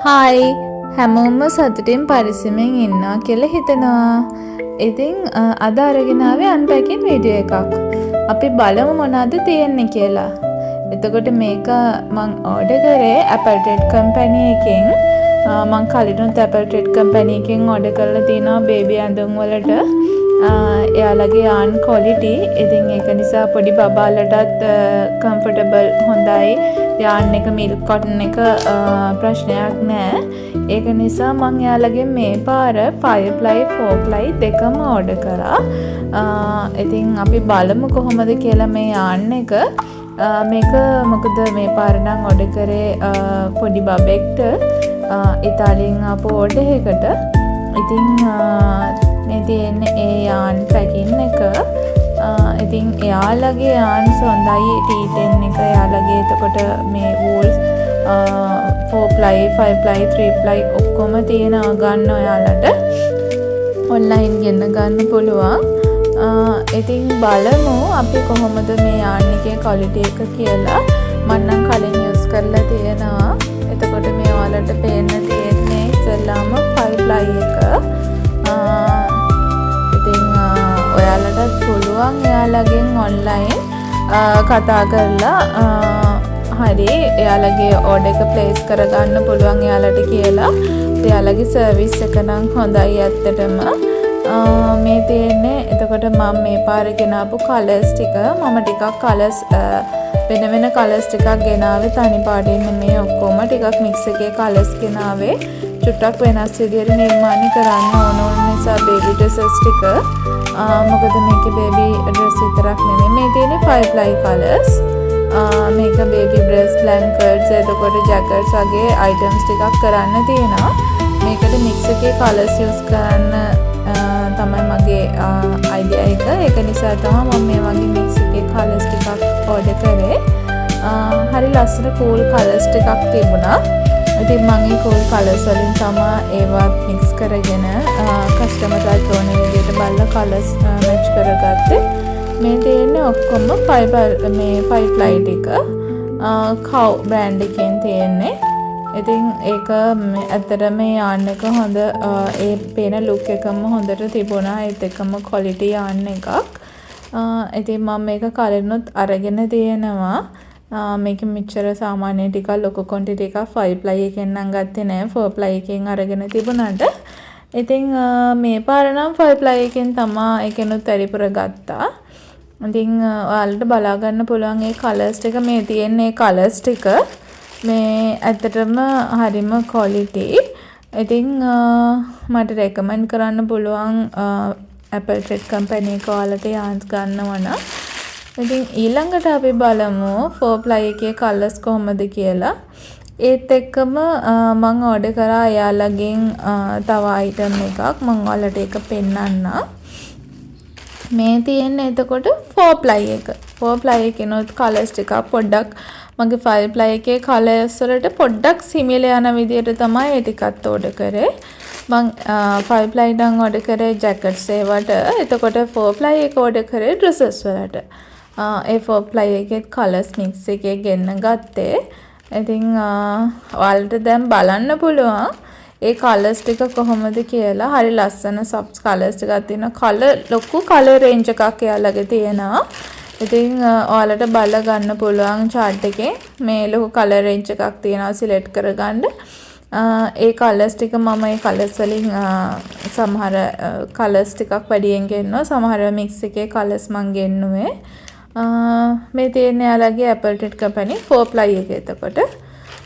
Hi හැමෝම සතුටින් පරිස්සමෙන් ඉන්නවා කියලා හිතනවා. ඉතින් අද අරගෙන ආවේ අන්පැකින් වීඩියෝ එකක්. අපි බලමු මොනවද තියෙන්නේ කියලා. එතකොට මේක මං ඕඩර් කරේ Apple Trade Company එකෙන්. මං කලිනුත් Apple Trade Company එකෙන් ඕඩර් කරලා තිනවා බේබි ඇඳුම් වලට. එයාලගේ yarn quality ඉතින් ඒක නිසා පොඩි බබාලටත් comfortable හොඳයි. yarn එක milk cotton එක ප්‍රශ්නයක් නෑ. ඒක නිසා මං එයාලගෙන් මේ පාර 5 ply 4 ply දෙකම ඕඩර් කරා. ඉතින් අපි බලමු කොහොමද කියලා මේ yarn එක. මේක මොකද මේ පාර නම් ඕඩර් කරේ පොඩි බබෙක්ට ඉතාලියෙන් ආපු ඕඩර් එකකට. ඉතින් මේ තියෙන්නේ ඒ yarn packing එක. ඉතින් එයාලගේ yarns හොඳයි T10 එක එයාලගේ. එතකොට මේ wools 4 ply 5 ply 3 ply ඔක්කොම තියෙනවා ගන්න ඔයාලට. online ගෙන්න ගන්න පුළුවන්. ඉතින් බලමු අපි කොහොමද මේ yarn එකේ quality එක කියලා. මම නම් කලින් use කරලා තියෙනවා. එතකොට මේ ඔයාලට පේන්න තියෙන්නේ ඉස්සෙල්ලාම 5 ply එක. ඔයාලටත් පුළුවන් එයාලගෙන් ඔන්ලයින් කතා කරලා හරි එයාලගේ ඕඩර් එක ප්ලේස් කරගන්න පුළුවන් එයාලට කියලා. එයාලගේ සර්විස් එක නම් හොඳයි ඇත්තටම. මේ තියෙන්නේ එතකොට මම මේ පාර ගෙනාපු කලර්ස් ටික. මම ටිකක් කලර්ස් වෙන වෙන කලර්ස් ටිකක් ගෙනාවේ තනි පාටින් නෙමෙයි ඔක්කොම ටිකක් මික්ස් එකේ කලර්ස් ගෙනාවේ. චුට්ටක් වෙනස් විදියට නිර්මාණය කරන්න ඕන නිසා බේබි ඩ්‍රෙසස් ටික. මොකද මේකේ බේබි ඩ්‍රෙස් විතරක් නෙමෙයි මේ තියෙන්නේ 5 ply colors. මේක බේබි ඩ්‍රෙස් බ්ලැන්කට්ස් එතකොට ජැකට්ස් වගේ අයිටම්ස් ටිකක් කරන්න තියෙනවා. මේකට මික්ස් එකේ කලර්ස් යූස් කරන්න තමයි මගේ අයිඩියා එක. ඒක නිසා තමයි මම මේ වගේ මික්ස් එකේ කලර්ස් ටිකක් ඕඩර් කරේ. හරි ලස්සන කූල් කලර්ස් ටිකක් තිබුණා. ඉතින් මම මේ කූල් කලර්ස් වලින් තමයි ඒවත් මික්ස් කරගෙන කස්ටමර්ට ඕන විදිහට බලලා කලර්ස් මැච් කරගත්තේ. මේ තියෙන්නේ ඔක්කොම 5 ply ටික. කව් බ්‍රෑන්ඩ් එකෙන් තියෙන්නේ. ඉතින් ඒක ඇත්තටම මේ yarn එක හොඳ ඒ පේන ලුක් එකම හොඳට තිබුණා. ඒත් එකම quality yarn එකක්. ඉතින් මම මේක කලිනුත් අරගෙන තියෙනවා. මේක මෙච්චර සාමාන්‍ය ටිකක් ලොකු quantity එකක් 5 ply එකෙන් නම් ගත්තේ නෑ. 4 ply එකෙන් අරගෙන තිබුණාට ඉතින් මේ පාර නම් 5 ply එකෙන් තමයි ඒකෙනුත් පරිපුර ගත්තා. ඉතින් ඔයාලට බලා ගන්න පුළුවන් මේ කලර්ස් ටික. මේ තියෙන්නේ කලර්ස් ටික. මේ ඇත්තටම හරිම quality. ඉතින් මට recommend කරන්න පුළුවන් Apple Trade Company එක ඔයාලට yarns ගන්නවා නම්. ඉතින් ඊළඟට අපි බලමු 4 ply එකේ කලර්ස් කොහොමද කියලා. ඒත් එක්කම මම ඕඩර් කරා එයාලගෙන් තව අයිටම් එකක්. මම ඔයාලට ඒක පෙන්නන්නම්. මේ තියෙන්නේ එතකොට 4 ply එක. 4 ply එකේනොත් කලර්ස් ටිකක් පොඩ්ඩක් මගේ 5 ply එකේ කලර්ස් වලට පොඩ්ඩක් සිමිලර් යන විදිහට තමයි ඒ ටිකත් ඕඩර් කරේ. මං 5 ply නම් ඕඩර් කරේ ජැකට්ස් ඒවට. එතකොට 4 ply එක ඕඩර් කරේ ඩ්‍රෙසස් වලට. ඒ 4 ply එකේ කලර්ස් මික්ස් එකේ ගෙන්න ගත්තේ. ඉතින් ඔයාලට දැන් බලන්න පුළුවන් ඒ කලර්ස් ටික කොහොමද කියලා. හරි ලස්සන සොෆ්ට් කලර්ස් ටිකක් තියෙනවා. කලර් ලොකු කලර් රේන්ජ් එකක් එයාලගේ තියෙනවා. ඉතින් ඔයාලට බල ගන්න පුළුවන් chart එකේ මේ ලොකු කලර් රේන්ජ් එකක් තියෙනවා සිලෙක්ට් කරගන්න. ඒ කලර්ස් ටික මම ඒ කලර්ස් වලින් සමහර කලර්ස් ටිකක් වැඩියෙන් ගෙන්නවා. සමහර මික්ස් එකේ කලර්ස් මං ගෙන්නුවේ. මේ තියෙන්නේ යාලගේ Apple Trade Company 4 ply එක. එතකොට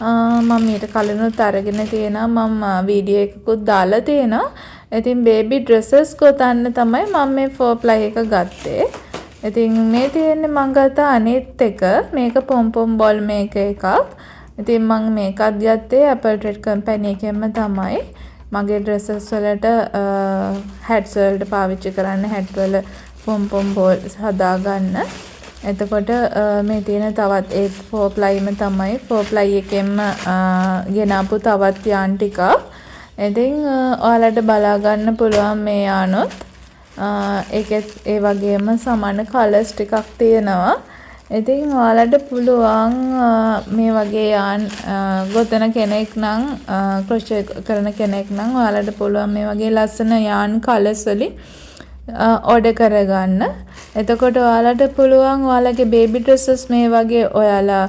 මම ඊට කලිනුත් අරගෙන තියෙනවා. මම වීඩියෝ එකකුත් දාලා තියෙනවා. ඉතින් බේබි ඩ්‍රෙසස් ගොතන්න තමයි මම මේ 4 ply එක ගත්තේ. ඉතින් මේ තියෙන්නේ මං ගත්ත අනිත් එක. මේක පොම්පොම් බෝල් මේක එකක්. ඉතින් මම මේකත් ගත්තේ Apple Trade Company එකෙන්ම තමයි. මගේ ඩ්‍රෙසස් වලට හැට්ස් වලට පාවිච්චි කරන්න හැට් වල පොම්පොම් බෝල් හදාගන්න. එතකොට මේ තියෙන තවත් ඒ 4 ply ම තමයි 4 ply එකෙන්ම ගෙනාපු තවත් yarn ටිකක්. ඉතින් ඔයාලට බලා ගන්න පුළුවන් මේ yarnොත්. ඒකෙත් ඒ වගේම සමාන කලර්ස් ටිකක් තියෙනවා. ඉතින් ඔයාලට පුළුවන් මේ වගේ යාන් ගොතන කෙනෙක් නම් ක්‍රොෂේ කරන කෙනෙක් නම් ඔයාලට පුළුවන් මේ වගේ ලස්සන යාන් කලර්ස් වලින් ඕඩර් කරගන්න. එතකොට ඔයාලට පුළුවන් ඔයාලගේ බේබි ඩ්‍රෙසස් මේ වගේ ඔයාලා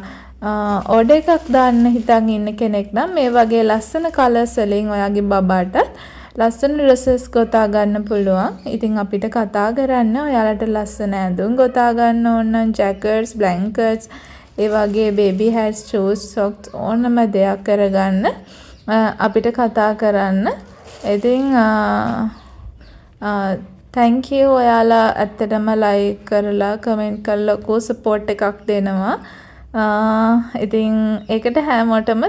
ඕඩර් එකක් දාන්න හිතන් ඉන්න කෙනෙක් නම් මේ වගේ ලස්සන කලර්ස් වලින් ඔයාගේ බබාට ලස්සන ඩ්‍රෙසස් ගොතා ගන්න පුළුවන්. ඉතින් අපිට කතා කරන්න ඔයාලට ලස්සන ඇඳුම් ගොතා ගන්න ඕන නම් ජැකට්ස්, බ්ලැන්කට්ස්, ඒ වගේ බේබි හැට්ස්, ෂූස්, සොක්ස් ඕනම දෙයක් කරගන්න අපිට කතා කරන්න. ඉතින් thank you ඔයාලා ඇත්තටම ලයික් කරලා කමෙන්ට් කරලා ලොකු සපෝට් එකක් දෙනවා. ඉතින් ඒකට හැමෝටම